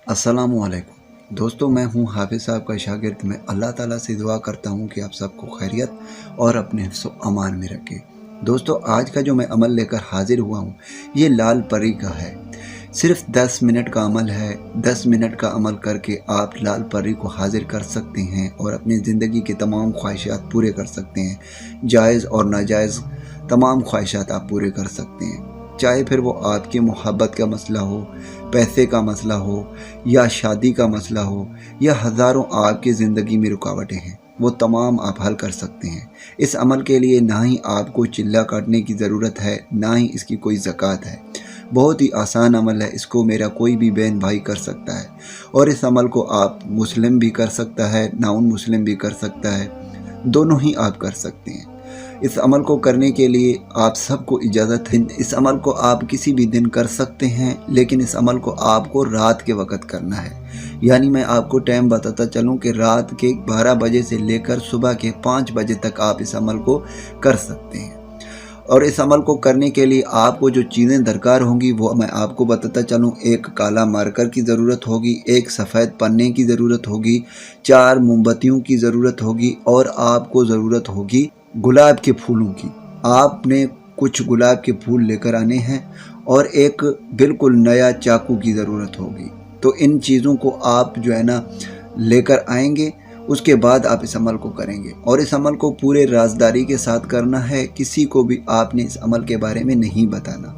अस्सलामुअलैकुम दोस्तों, मैं हूं हाफिज़ साहब का शागिर्द। मैं अल्लाह ताला से दुआ करता हूं कि आप सबको खैरियत और अपने हिफ्ज़ व अमान में रखें। दोस्तों, आज का जो मैं अमल लेकर हाजिर हुआ हूं, ये लाल परी का है। सिर्फ 10 मिनट का अमल है। 10 मिनट का अमल करके आप लाल परी को हाजिर कर सकते हैं और अपनी ज़िंदगी के तमाम ख्वाहिशात पूरे कर सकते हैं। जायज़ और नाजायज़ तमाम ख्वाहिशात आप पूरे कर सकते हैं, चाहे फिर वो आपकी मोहब्बत का मसला हो, पैसे का मसला हो, या शादी का मसला हो, या हज़ारों आपकी ज़िंदगी में रुकावटें हैं, वो तमाम आप हल कर सकते हैं। इस अमल के लिए ना ही आपको चिल्ला काटने की ज़रूरत है, ना ही इसकी कोई ज़कात है। बहुत ही आसान अमल है, इसको मेरा कोई भी बहन भाई कर सकता है और इस अमल को आप मुस्लिम भी कर सकता है, नाउन मुस्लिम भी कर सकता है, दोनों ही आप कर सकते हैं। इस अमल को करने के लिए आप सबको इजाज़त है। इस अमल को आप किसी भी दिन कर सकते हैं, लेकिन इस अमल को आपको रात के वक़्त करना है। यानी मैं आपको टाइम बताता चलूं कि रात के 12 बजे से लेकर सुबह के 5 बजे तक आप इस अमल को कर सकते हैं। और इस अमल को करने के लिए आपको जो चीज़ें दरकार होंगी वो मैं आपको बताता चलूं। एक काला मार्कर की ज़रूरत होगी, एक सफ़ेद पन्ने की ज़रूरत होगी, 4 मोमबत्तियों की ज़रूरत होगी और आपको ज़रूरत होगी गुलाब के फूलों की। आपने कुछ गुलाब के फूल लेकर आने हैं और एक बिल्कुल नया चाकू की ज़रूरत होगी। तो इन चीज़ों को आप जो है ना लेकर आएंगे, उसके बाद आप इस अमल को करेंगे और इस अमल को पूरे राज़दारी के साथ करना है। किसी को भी आपने इस अमल के बारे में नहीं बताना।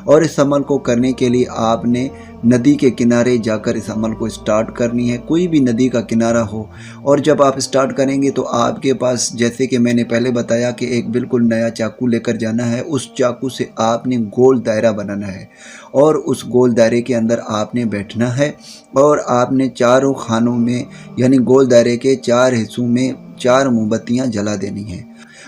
और इस अमल को करने के लिए आपने नदी के किनारे जाकर इस अमल को स्टार्ट करनी है। कोई भी नदी का किनारा हो, और जब आप स्टार्ट करेंगे तो आपके पास, जैसे कि मैंने पहले बताया, कि एक बिल्कुल नया चाकू लेकर जाना है। उस चाकू से आपने गोल दायरा बनाना है और उस गोल दायरे के अंदर आपने बैठना है और आपने चारों खानों में, यानी गोल दायरे के 4 हिस्सों में 4 मोमबत्तियाँ जला देनी हैं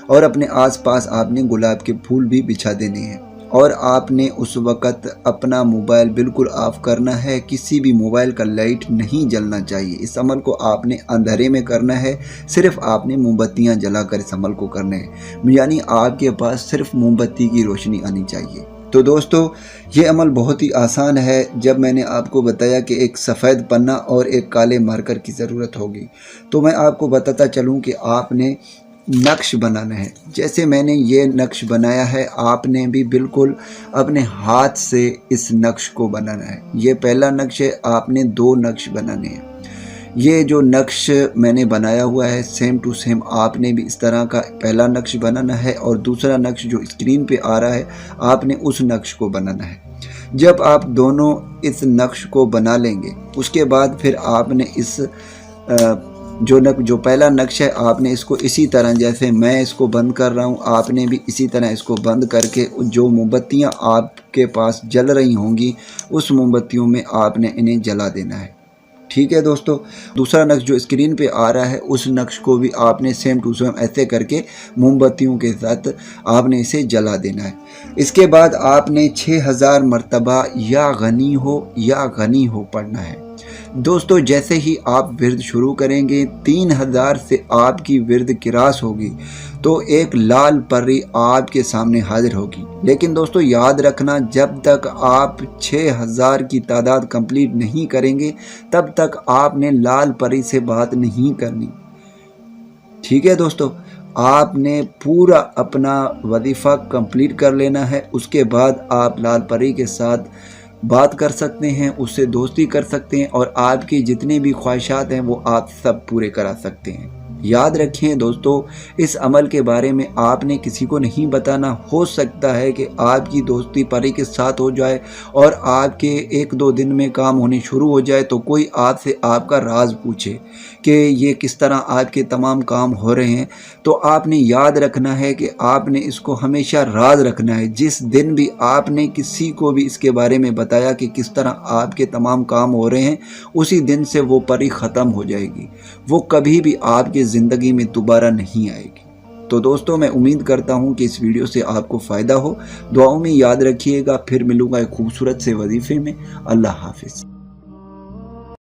और अपने आसपास आपने गुलाब के फूल भी बिछा देने हैं। और आपने उस वक़्त अपना मोबाइल बिल्कुल ऑफ़ करना है। किसी भी मोबाइल का लाइट नहीं जलना चाहिए। इस अमल को आपने अंधेरे में करना है। सिर्फ़ आपने मोमबत्तियाँ जलाकर इस अमल को करना है, यानी आपके पास सिर्फ मोमबत्ती की रोशनी आनी चाहिए। तो दोस्तों, ये अमल बहुत ही आसान है। जब मैंने आपको बताया कि एक सफ़ेद पन्ना और एक काले मार्कर की ज़रूरत होगी, तो मैं आपको बताता चलूँ कि आपने नक्श बनाना है। जैसे मैंने ये नक्श बनाया है, आपने भी बिल्कुल अपने हाथ से इस नक्श को बनाना है। ये पहला नक्श है, आपने 2 नक्श बनाने हैं। ये जो नक्श मैंने बनाया हुआ है, सेम टू सेम आपने भी इस तरह का पहला नक्श बनाना है और दूसरा नक्श जो स्क्रीन पे आ रहा है, आपने उस नक्श को बनाना है। जब आप दोनों इस नक्श को बना लेंगे, उसके बाद फिर आपने इस जो पहला नक्श है, आपने इसको इसी तरह, जैसे मैं इसको बंद कर रहा हूँ, आपने भी इसी तरह इसको बंद करके जो मोमबत्तियाँ आपके पास जल रही होंगी, उस मोमबत्तियों में आपने इन्हें जला देना है। ठीक है दोस्तों, दूसरा नक्श जो स्क्रीन पे आ रहा है, उस नक्श को भी आपने सेम टू सेम ऐसे करके मोमबत्तियों के साथ आपने इसे जला देना है। इसके बाद आपने 6000 मरतबा या गनी हो पढ़ना है। दोस्तों, जैसे ही आप विर्द शुरू करेंगे, 3000 से आपकी विर्द क्रॉस होगी तो एक लाल परी आपके सामने हाजिर होगी। लेकिन दोस्तों याद रखना, जब तक आप 6000 की तादाद कंप्लीट नहीं करेंगे, तब तक आपने लाल परी से बात नहीं करनी। ठीक है दोस्तों, आपने पूरा अपना वजीफ़ा कंप्लीट कर लेना है। उसके बाद आप लाल परी के साथ बात कर सकते हैं, उससे दोस्ती कर सकते हैं और आपकी जितनी भी ख्वाहिशात हैं वो आप सब पूरे करा सकते हैं। याद रखें दोस्तों, इस अमल के बारे में आपने किसी को नहीं बताना। हो सकता है कि आपकी दोस्ती परी के साथ हो जाए और आपके 1-2 दिन में काम होने शुरू हो जाए, तो कोई आपसे आपका राज पूछे कि ये किस तरह आपके तमाम काम हो रहे हैं। तो आपने याद रखना है कि आपने इसको हमेशा राज रखना है। जिस दिन भी आपने किसी को भी इसके बारे में बताया कि किस तरह आपके तमाम काम हो रहे हैं, उसी दिन से वो परी ख़त्म हो जाएगी। वो कभी भी आपकी ज़िंदगी में दोबारा नहीं आएगी। तो दोस्तों, मैं उम्मीद करता हूँ कि इस वीडियो से आपको फ़ायदा हो। दुआओं में याद रखिएगा। फिर मिलूँगा एक खूबसूरत से वजीफ़े में। अल्लाह हाफ़िज़।